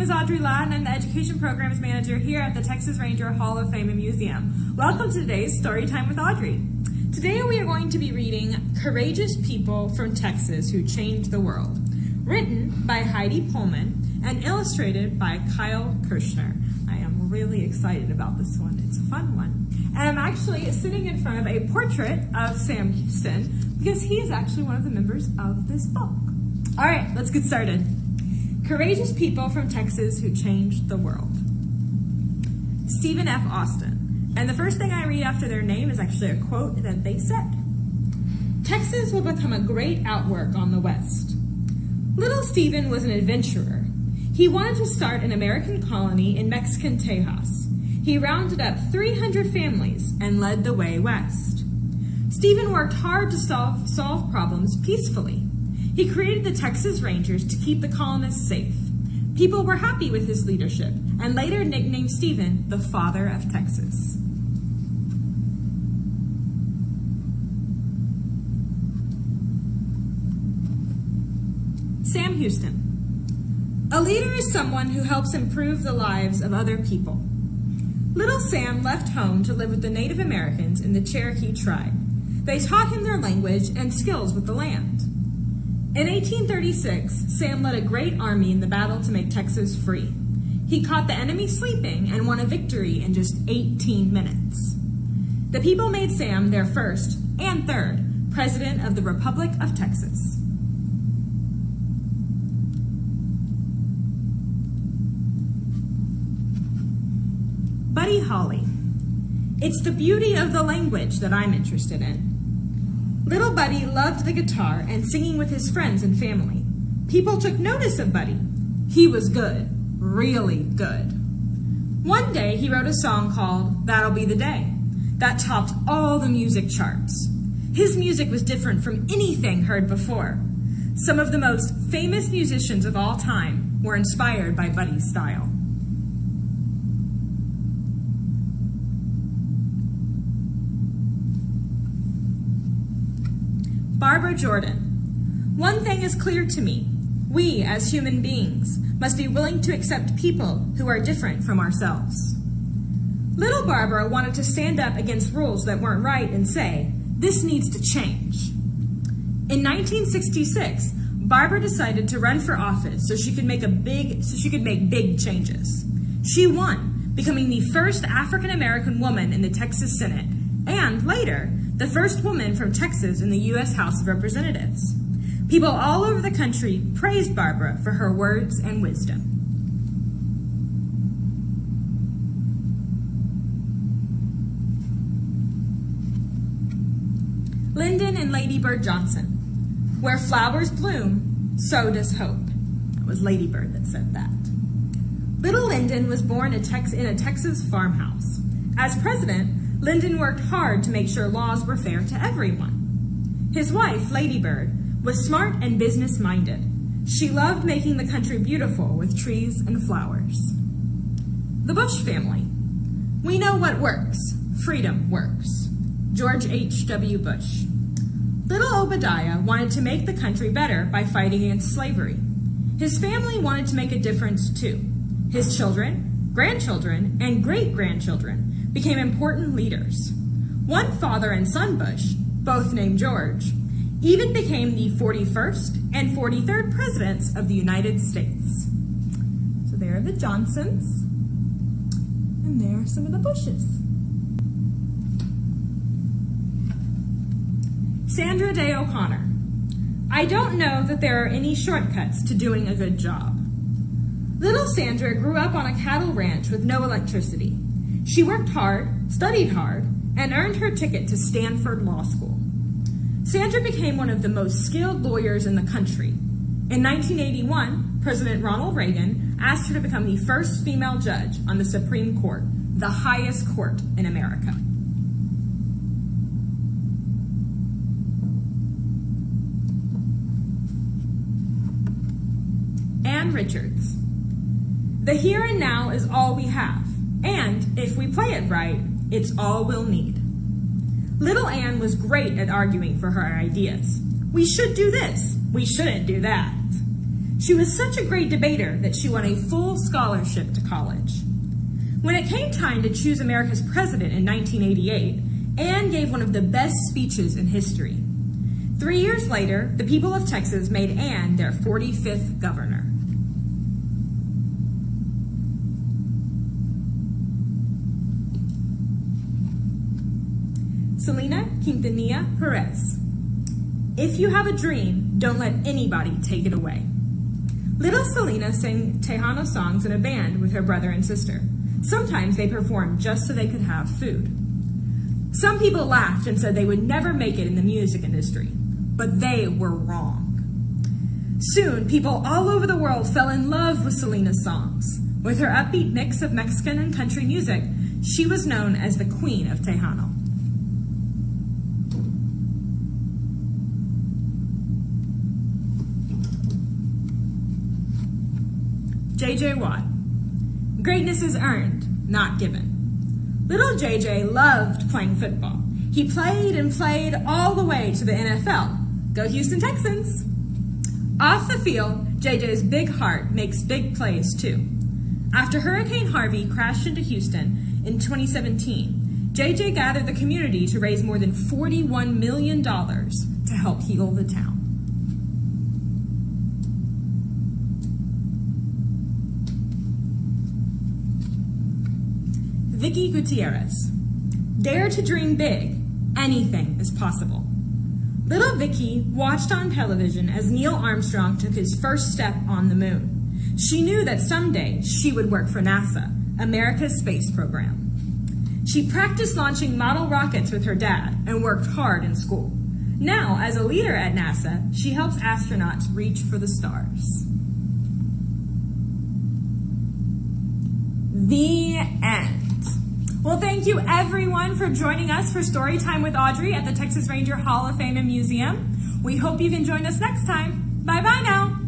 is Audrey Ladd, and I'm the Education Programs Manager here at the Texas Ranger Hall of Fame and Museum. Welcome to today's Storytime with Audrey. Today we are going to be reading Courageous People from Texas Who Changed the World, written by Heidi Pullman and illustrated by Kyle Kirschner. I am really excited about this one. It's a fun one. And I'm actually sitting in front of a portrait of Sam Houston because he is actually one of the members of this book. All right, let's get started. Courageous People from Texas Who Changed the World. Stephen F. Austin. And the first thing I read after their name is actually a quote that they said. Texas will become a great outwork on the West. Little Stephen was an adventurer. He wanted to start an American colony in Mexican Tejas. He rounded up 300 families and led the way west. Stephen worked hard to solve problems peacefully. He created the Texas Rangers to keep the colonists safe. People were happy with his leadership and later nicknamed Stephen the Father of Texas. Sam Houston. A leader is someone who helps improve the lives of other people. Little Sam left home to live with the Native Americans in the Cherokee tribe. They taught him their language and skills with the land. In 1836, Sam led a great army in the battle to make Texas free. He caught the enemy sleeping and won a victory in just 18 minutes. The people made Sam their first and third President of the Republic of Texas. Buddy Holly. It's the beauty of the language that I'm interested in. Little Buddy loved the guitar and singing with his friends and family. People took notice of Buddy. He was good, really good. One day he wrote a song called That'll Be the Day that topped all the music charts. His music was different from anything heard before. Some of the most famous musicians of all time were inspired by Buddy's style. Barbara Jordan. One thing is clear to me. We, as human beings, must be willing to accept people who are different from ourselves. Little Barbara wanted to stand up against rules that weren't right and say, this needs to change. In 1966, Barbara decided to run for office so she could make big changes. She won, becoming the first African American woman in the Texas Senate, and later, the first woman from Texas in the U.S. House of Representatives. People all over the country praised Barbara for her words and wisdom. Lyndon and Lady Bird Johnson. Where flowers bloom, so does hope. That was Lady Bird that said that. Little Lyndon was born in a Texas farmhouse. As president, Lyndon worked hard to make sure laws were fair to everyone. His wife, Lady Bird, was smart and business-minded. She loved making the country beautiful with trees and flowers. The Bush family. We know what works. Freedom works. George H.W. Bush. Little Obadiah wanted to make the country better by fighting against slavery. His family wanted to make a difference too. His children, grandchildren, and great-grandchildren became important leaders. One father and son Bush, both named George, even became the 41st and 43rd presidents of the United States. So there are the Johnsons, and there are some of the Bushes. Sandra Day O'Connor. I don't know that there are any shortcuts to doing a good job. Little Sandra grew up on a cattle ranch with no electricity. She worked hard, studied hard, and earned her ticket to Stanford Law School. Sandra became one of the most skilled lawyers in the country. In 1981, President Ronald Reagan asked her to become the first female judge on the Supreme Court, the highest court in America. Ann Richards. The here and now is all we have. And if we play it right, it's all we'll need. Little Anne was great at arguing for her ideas. We should do this. We shouldn't do that. She was such a great debater that she won a full scholarship to college. When it came time to choose America's president in 1988, Anne gave one of the best speeches in history. 3 years later, the people of Texas made Anne their 45th governor. Selena Quintanilla Perez. If you have a dream, don't let anybody take it away. Little Selena sang Tejano songs in a band with her brother and sister. Sometimes they performed just so they could have food. Some people laughed and said they would never make it in the music industry, but they were wrong. Soon, people all over the world fell in love with Selena's songs. With her upbeat mix of Mexican and country music, she was known as the Queen of Tejano. J.J. Watt. Greatness is earned, not given. Little J.J. loved playing football. He played and played all the way to the NFL. Go Houston Texans! Off the field, J.J.'s big heart makes big plays too. After Hurricane Harvey crashed into Houston in 2017, J.J. gathered the community to raise more than $41 million to help heal the town. Vicky Gutierrez. Dare to dream big. Anything is possible. Little Vicky watched on television as Neil Armstrong took his first step on the moon. She knew that someday she would work for NASA, America's space program. She practiced launching model rockets with her dad and worked hard in school. Now, as a leader at NASA, she helps astronauts reach for the stars. The end. Well, thank you everyone for joining us for Storytime with Audrey at the Texas Ranger Hall of Fame and Museum. We hope you can join us next time. Bye-bye now.